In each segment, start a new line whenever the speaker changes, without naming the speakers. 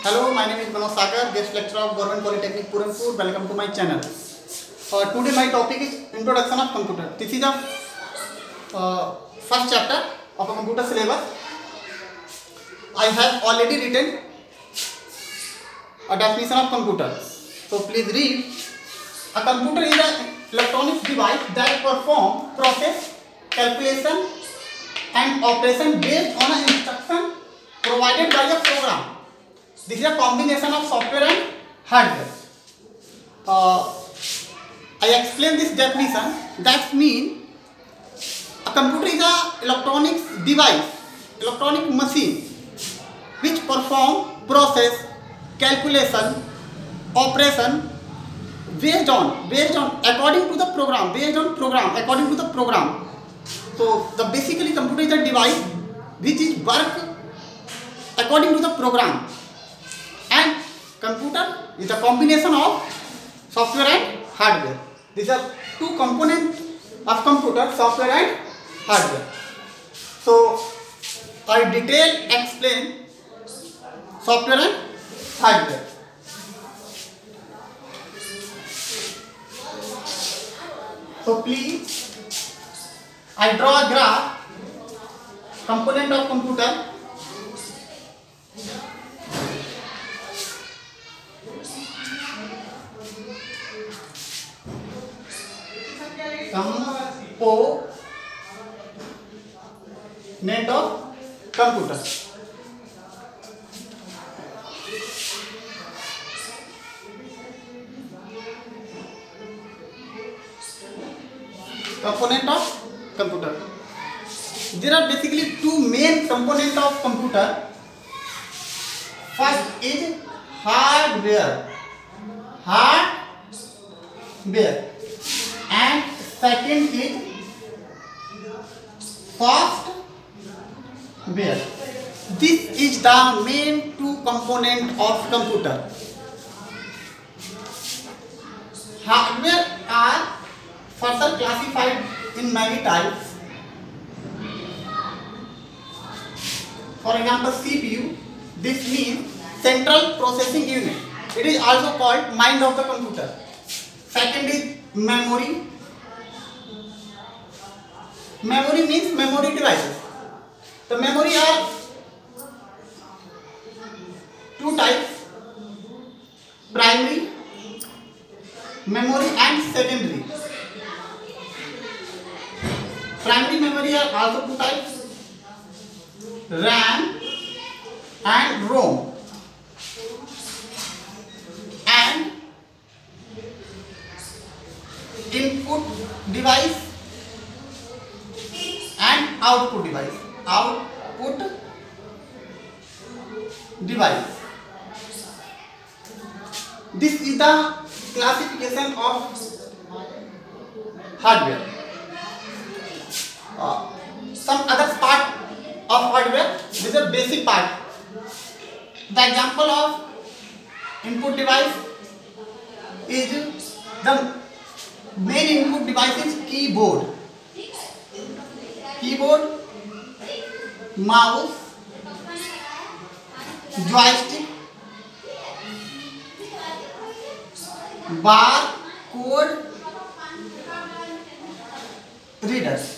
Hello, my name is Manoj Sagar, guest lecturer of Government Polytechnic Purampur. Welcome to my channel. Today my topic is Introduction of Computer. This is the first chapter of a computer syllabus. I have already written a definition of computer. So please read. A computer is an electronic device that performs process, calculation and operation based on an instruction provided by a program. This is a combination of software and hardware. I explain this definition. That means a computer is an electronic device, electronic machine which perform process, calculation, operation based on according to the program, according to the program. So the basically computer is a device which is work according to the program, and computer is a combination of software and hardware. These are two components of computer, software and hardware. So I explain software and hardware. So please, I draw a graph, component of computer. Component of computer. Component of computer. There are basically two main components of computer. First is hardware, and second is software. This is the main two components of computer. Hardware are further classified in many types. For example, CPU. This means central processing unit. It is also called mind of the computer. Second is memory. Memory means memory devices. The memory are two types: primary memory and secondary. Primary memory are also two types: RAM and ROM. And input device and output device. This is the classification of hardware. Some other part of hardware. This is a basic part. The example of input device is the main input device is keyboard, mouse, joystick, barcode readers.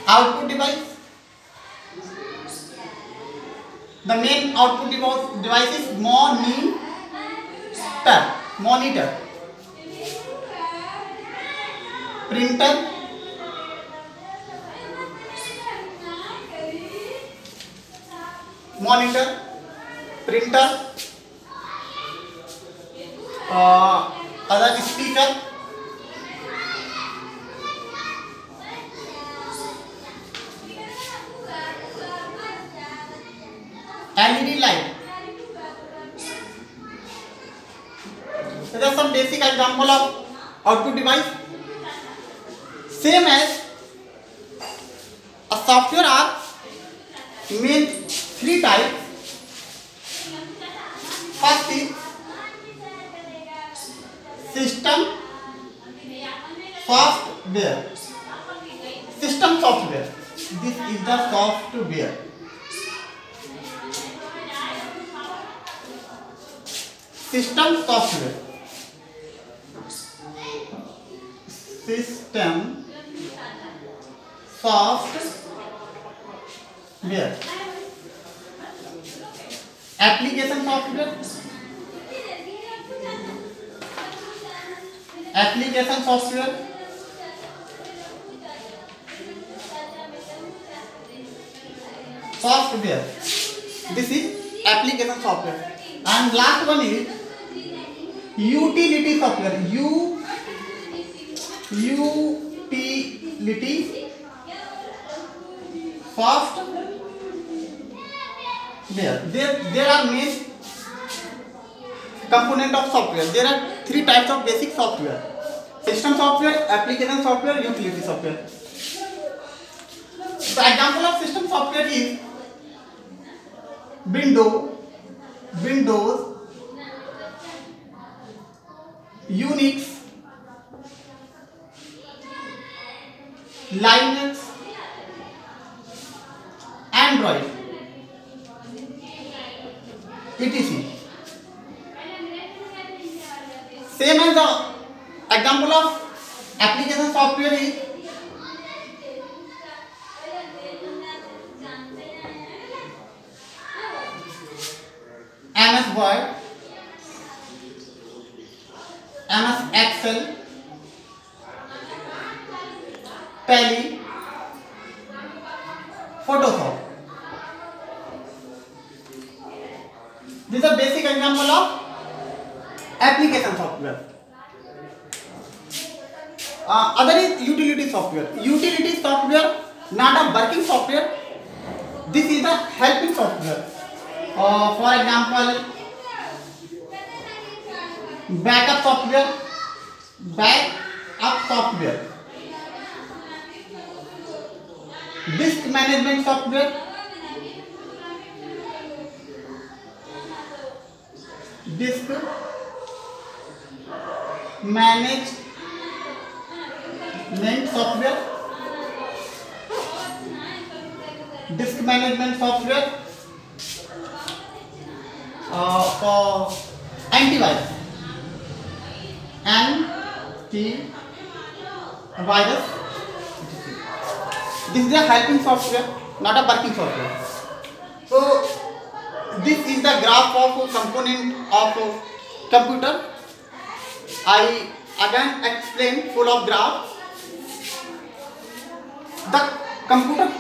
Output device. The main output device is monitor, printer, other speaker, LED light. There are some basic example of output device. Same as a software are main three types. First is system software. System software. This is the software. System software. System software. Application software. Application software. Software. This is application software. And last one is utility software. Utility software. There are main component of software. There are three types of basic software: system software, application software, utility software. The example of system software is Windows, Unix, Linux, Android, etc. Same as the example of application software is MS Word, MS Excel, Tally, Photoshop. This is a basic example of application software. Other is utility software. Utility software, not a working software. This is a helping software. For example, backup software, disk management software, disk management software, for antivirus, This is a helping software, not a working software. So this is the graph of component of computer. I again explain full of graph. The computer,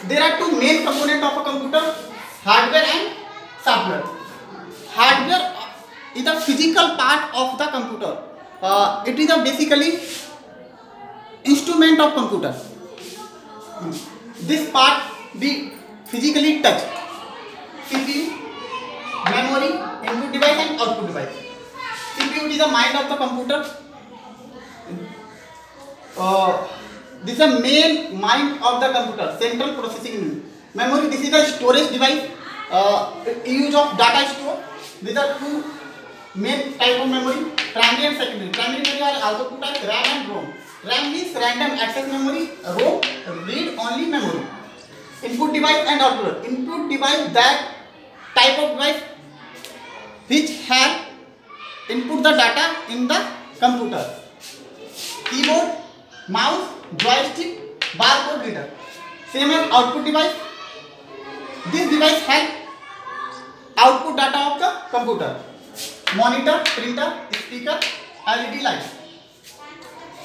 there are two main components of a computer: hardware and software. Hardware is the physical part of the computer. It is a basically instrument of computer. This part be physically touched: CPU, memory, input device and output device. CPU is the mind of the computer. This is the main mind of the computer, central processing unit. Memory, this is the storage device, use of data store. These are two main type of memory: primary and secondary. Primary memory are also two types: RAM and ROM. RAM means random access memory, ROM read only memory. Input device and output. Input device, that type of device which have input the data in the computer: keyboard, mouse, joystick, barcode reader. Same as output device. This device has output data of the computer: monitor, printer, speaker, LED light.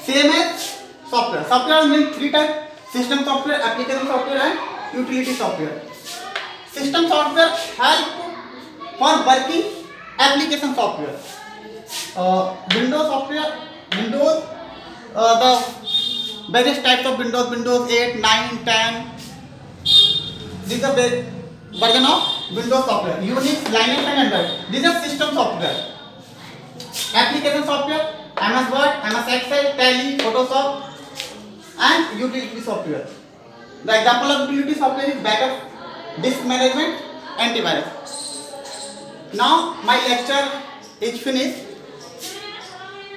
Same as software. Software means three types: system software, application software and utility software. System software help for working application software. Windows software, the various types of Windows 8, 9, 10. This is the version of Windows software. Unix, Linux and Android. These are system software. Application software: MS Word, MS Excel, Tally, Photoshop and utility software. The example of utility software is backup, disk management, antivirus. Now my lecture is finished.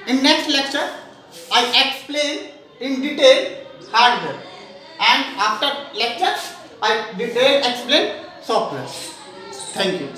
In next lecture I explain in detail hardware, and after lecture I detail explain software. Thank you.